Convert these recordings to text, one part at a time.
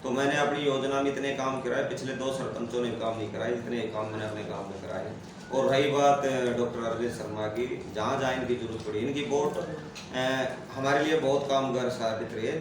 तो मैंने अपनी योजना में इतने काम कराए, पिछले 2 सरपंचों ने काम नहीं कराए, इतने काम मैंने अपने गांव में कराए। और रही बात डॉक्टर अरविंद शर्मा की, जहाँ जहाँ इनकी जरूरत पड़ी, इनकी वोट हमारे लिए बहुत कामगार साबित रही है।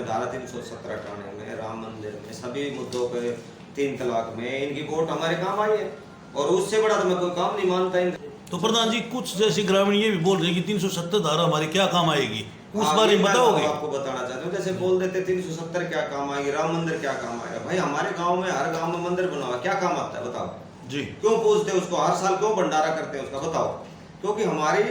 धारा 370 हटाने में, राम मंदिर में, सभी मुद्दों पे, 3 तलाक में इनकी वोट हमारे काम आई है। और उससे बड़ा तो मैं कोई काम नहीं मानता इनका। तो प्रधान जी, कुछ जैसे ग्रामीण ये भी बोल रहे हैं कि 370 धारा हमारे क्या काम आएगी, उस बारे में बताओगे? आपको बताना चाहते हो, जैसे बोल देते 370 क्या काम आएगी, राम मंदिर क्या काम आएगा। भाई हमारे गांव में, हर गांव में मंदिर बना हुआ, क्या काम आता है बताओ जी। क्यों पूछते उसको, हर साल क्यों भंडारा करते हैं उसका, बताओ। क्योंकि हमारी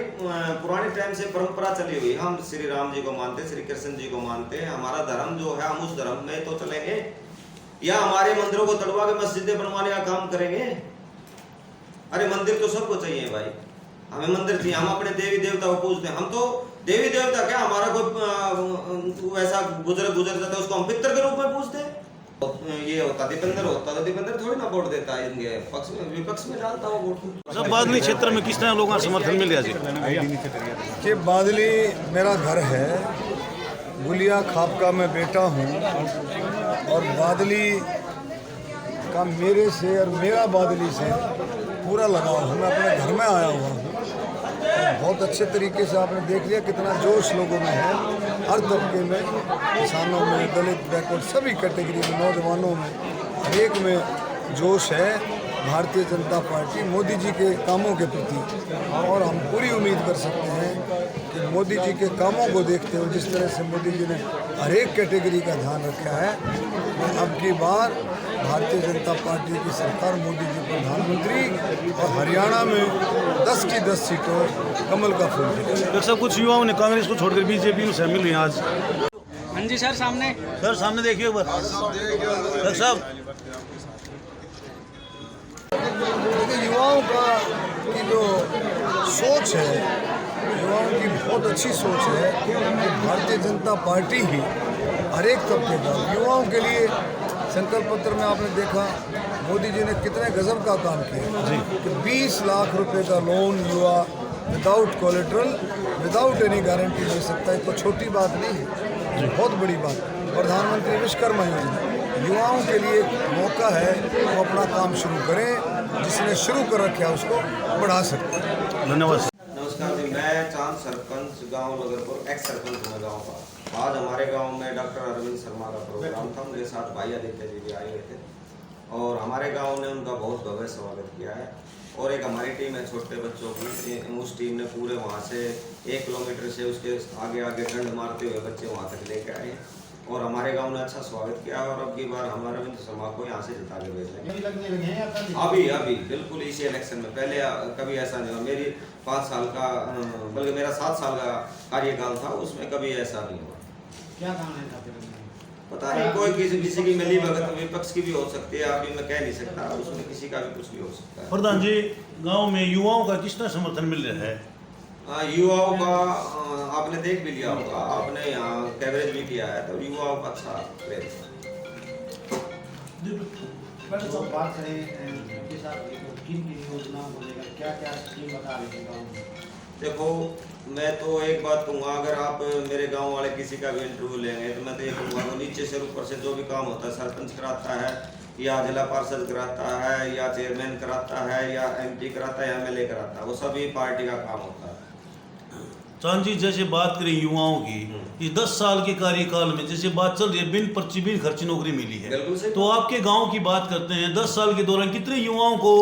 पुराने टाइम से परंपरा चली हुई, हम श्री राम जी को मानते, श्री कृष्ण जी को मानते हैं। हमारा धर्म जो है, हम उस धर्म में तो चलेंगे, या हमारे मंदिरों को तोड़वा के मस्जिदें बनवाने का काम करेंगे? अरे मंदिर तो सबको चाहिए भाई, हमें मंदिर चाहिए। हम अपने देवी देवता को पूजते हैं, हम तो देवी देवता क्या, हमारा कोई ऐसा गुजर जाता है उसको हम पितर के रूप में पूजते हैं। ये होता दीपेंद्र होता तो दीपेंद्र थोड़ी ना वोट देता है, इनके पक्ष में, विपक्ष में डालता वो वोट। सब बादली क्षेत्र में किस तरह लोगों का समर्थन मिल रहा है? कि बादली मेरा घर है, गुलिया खापका में बेटा हूँ, और बादली का मेरे से और मेरा बादली से पूरा लगाव है। मैं अपने घर में आया हुआ हूँ, बहुत अच्छे तरीके से आपने देख लिया कितना जोश लोगों में है, हर तबके में, किसानों में, दलित, बैकवर्ड, सभी कैटेगरी में, नौजवानों में, हर एक में जोश है भारतीय जनता पार्टी मोदी जी के कामों के प्रति। और हम पूरी उम्मीद कर सकते हैं कि मोदी जी के कामों को देखते हुए, जिस तरह से मोदी जी ने हर एक कैटेगरी का ध्यान रखा है, अब की बार भारतीय जनता पार्टी की सरकार, मोदी जी प्रधानमंत्री, और हरियाणा में 10 की 10 सीटों कमल का फूल। डॉक्टर साहब, कुछ युवाओं ने कांग्रेस को छोड़कर बीजेपी में शामिल हुए आज। हाँ जी सर, सामने सर सामने देखिए एक बार। डॉक्टर साहब, युवाओं का की जो सोच है, युवाओं की बहुत अच्छी सोच है कि भारतीय जनता पार्टी ही हर एक तबके का, युवाओं के लिए संकल्प पत्र में आपने देखा मोदी जी ने कितने गजब का काम किया कि 20 लाख रुपए का लोन युवा without collateral, without any guarantee दे सकता है। तो छोटी बात नहीं है, बहुत बड़ी बात। प्रधानमंत्री विश्वकर्मा योजना युवाओं के लिए एक मौका है, वो अपना काम शुरू करें, जिसने शुरू कर रखा है उसको बढ़ा सकते हैं। धन्यवाद। नमस्कार जी, मैं चांद सरपंच गांव लगरपुर, एक्स सरपंच हूँ गाँव का। आज हमारे गांव में डॉक्टर अरविंद शर्मा का प्रोग्राम था, मेरे साथ भाई आदित्य जी भी आए हुए थे, और हमारे गांव ने उनका बहुत भव्य स्वागत किया है। और एक हमारी टीम है छोटे बच्चों की, उस टीम ने पूरे वहाँ से 1 किलोमीटर से उसके आगे आगे डंड मारते हुए बच्चे वहाँ तक लेके आए, और हमारे गांव ने अच्छा स्वागत किया। और अब की बार हमारे अरविंद शर्मा को यहाँ से जिता के भेजेंगे, अभी बिल्कुल इसी इलेक्शन में। पहले कभी ऐसा नहीं हुआ, मेरी 5 साल का, बल्कि मेरा 7 साल का कार्यकाल था, उसमें कभी ऐसा नहीं हुआ। क्या काम है? पता नहीं, कोई किसी की मिली भगत विपक्ष की भी हो सकती है, अभी मैं कह नहीं सकता, उसमें किसी का भी कुछ भी हो सकता है। प्रधान जी, गांव में युवाओं का किस तरह समर्थन मिल रहा है? युवाओं का आपने देख भी लिया होगा, आपने यहाँ कवरेज भी किया है, तो युवाओं का अच्छा प्रेस। बात करें के साथ किन योजनाओं को लेकर, क्या स्कीम बता रहे थे गाँव में? देखो, मैं तो एक बात कहूँगा, अगर आप मेरे गांव वाले किसी का भी इंटरव्यू लेंगे तो मैं तो ये कहूँगा, नीचे से ऊपर से जो भी काम होता है, सरपंच कराता है, या जिला पार्षद कराता है, या चेयरमैन कराता है, या MP कराता है, या MLA कराता है, वो सभी पार्टी का काम होता है। चांद जी, जैसे बात करें युवाओं की, इस 10 साल के कार्यकाल में जैसे बात चल रही है, बिन पर्ची बिन खर्ची नौकरी मिली है, तो आपके गाँव की बात करते हैं, 10 साल के दौरान कितने युवाओं को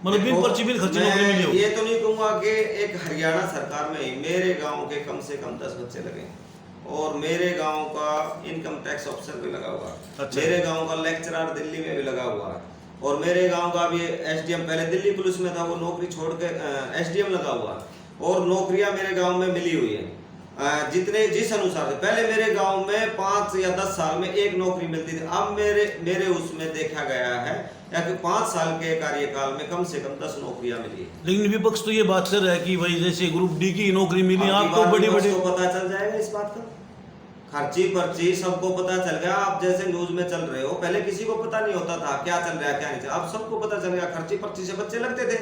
मतलब बिन पर्ची बिन खर्ची नौकरी मिली हो? ये तो नहीं कहूँगा कि एक हरियाणा सरकार में ही मेरे गांव के कम से कम 10 बच्चे लगे, और मेरे गांव का इनकम टैक्स ऑफिसर भी लगा हुआ है। अच्छा। मेरे गांव का लेक्चरर दिल्ली में भी लगा हुआ है, और मेरे गांव का भी SDM, पहले दिल्ली पुलिस में था, वो नौकरी छोड़ के SDM लगा हुआ है, और नौकरियां मेरे गांव में मिली हुई है। जिस अनुसार से पहले मेरे गांव में 5 या 10 साल में 1 नौकरी मिलती थी, अब मेरे उसमें देखा गया है कि 5 साल के कार्यकाल में कम से कम 10 नौकरियां मिली है। लेकिन विपक्ष तो ये बात कर रहा है कि भाई जैसे ग्रुप D की नौकरी मिली, आपको बड़ी पता चल जाएगा इस बात का, खर्ची पर्ची सबको पता चल गया। आप जैसे न्यूज में चल रहे हो, पहले किसी को पता नहीं होता था क्या चल रहा है क्या नहीं चल रहा, अब सबको पता चल गया। खर्ची पर्ची से बच्चे लगते थे,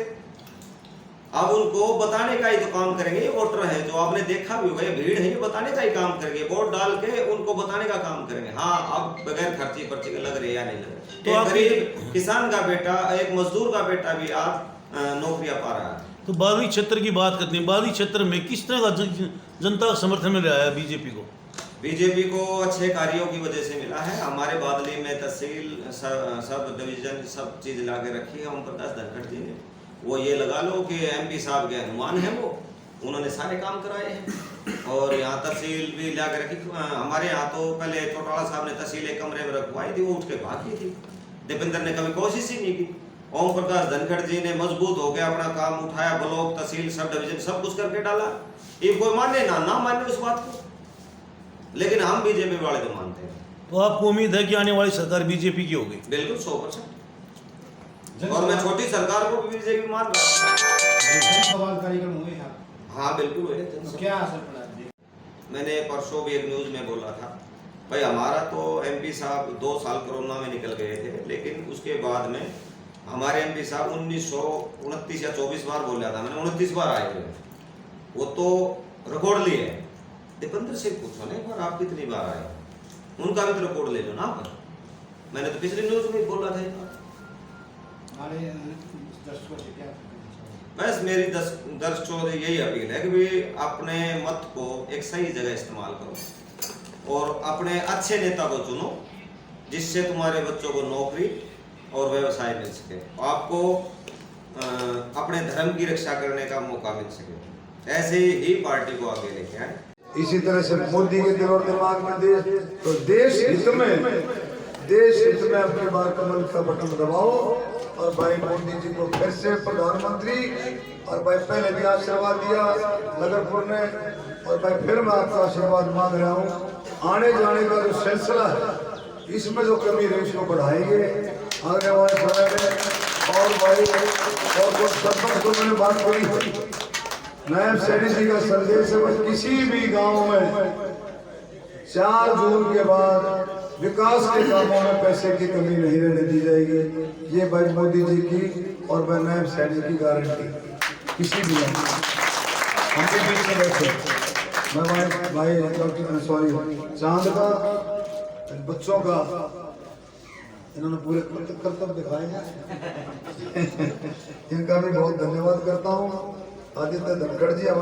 अब उनको बताने का ही तो काम करेंगे। ये वोटर है जो आपने देखा भी होगा, ये भीड़ है, ये बताने का ही काम करेंगे। वोट डाल के उनको बताने का काम करेंगे। हाँ, अब बगैर खर्ची पर्ची के लग रहे या नहीं लग रहे। तो एक गरीब किसान का बेटा, एक मजदूर का बेटा भी आज नौकरियां पा रहा है। तो बादली क्षेत्र की बात करते हैं, बादली क्षेत्र में किस तरह का जनता का समर्थन मिल रहा है बीजेपी को? बीजेपी को अच्छे कार्यों की वजह से मिला है। हमारे बादली में तहसील, सब डिवीजन, सब चीज ला के रखी है ओम प्रकाश धनखड़ जी ने। वो ये लगा लो कि एमपी साहब के अनुमान है, वो उन्होंने सारे काम कराए हैं। और यहाँ तहसील भी ला के रखी। हमारे यहाँ तो पहले चौटाला साहब ने तहसील एक कमरे में रखवाई थी, वो उठ के भाग गई थी। दीपेंद्र ने कभी कोशिश ही नहीं की। ओम प्रकाश धनखड़ जी ने मजबूत होकर अपना काम उठाया, ब्लॉक, तहसील, सब डिवीजन सब कुछ करके डाला। ये कोई माने ना माने उस बात को, लेकिन हम बीजेपी वाले तो मानते हैं। तो आपको उम्मीद है कि आने वाली सरकार बीजेपी की होगी? बिल्कुल 100%। और मैं छोटी सरकार को भी बीजेपी मान रहा हूँ। सवाल कार्यक्रम हुए हैं? हाँ बिल्कुल हुए। तो क्या असर पड़ा? मैंने परसों भी एक न्यूज में बोला था भाई, हमारा तो एमपी साहब 2 साल कोरोना में निकल गए थे, लेकिन उसके बाद में हमारे एमपी साहब 1929 या 24 बार बोल रहा था, मैंने 29 बार आए थे। वो तो रिकॉर्ड लिए है। दीपेंद्र से पूछो ना एक बार, आप कितनी बार आए, उनका भी तो रिकॉर्ड ले लो ना आप। मैंने तो पिछले न्यूज में बोला था। हमारे दर्शकों से क्या? बस मेरी दर्शकों से यही अपील है कि भी अपने मत को एक सही जगह इस्तेमाल करो और अपने अच्छे नेता को चुनो, जिससे तुम्हारे बच्चों को नौकरी और व्यवसाय मिल सके, आपको अपने धर्म की रक्षा करने का मौका मिल सके। ऐसे ही पार्टी को आगे लेके आए। इसी तरह से मोदी के दिल और दिमाग में देश हित में अपनी बार कमल का बटन दबाओ और भाई मोदी जी को फिर से प्रधानमंत्री। और भाई पहले भी आशीर्वाद दिया नगरपुर ने, और भाई फिर मैं आपका आशीर्वाद मांग रहा हूँ। आने जाने का जो सिलसिला है, इसमें जो कमी है उसको बढ़ाएंगे आने वाले समय में। और भाई और कुछ सरपंच को मैंने बात करी, नायब सैनी जी का संदेश है, किसी भी गांव में 4 जून के बाद विकास के कामों में पैसे की कमी नहीं रहने दी जाएगी। ये भाई मोदी जी की और भाई नायब सैनी की गारंटी। किसी भी हम भी बीच में बैठे, मैं भाई सॉरी चांद का बच्चों का इन्होंने पूरे कर्तव्य दिखाए हैं। इनका भी बहुत धन्यवाद करता हूँ। आदित्य धनखड़ जी हमारे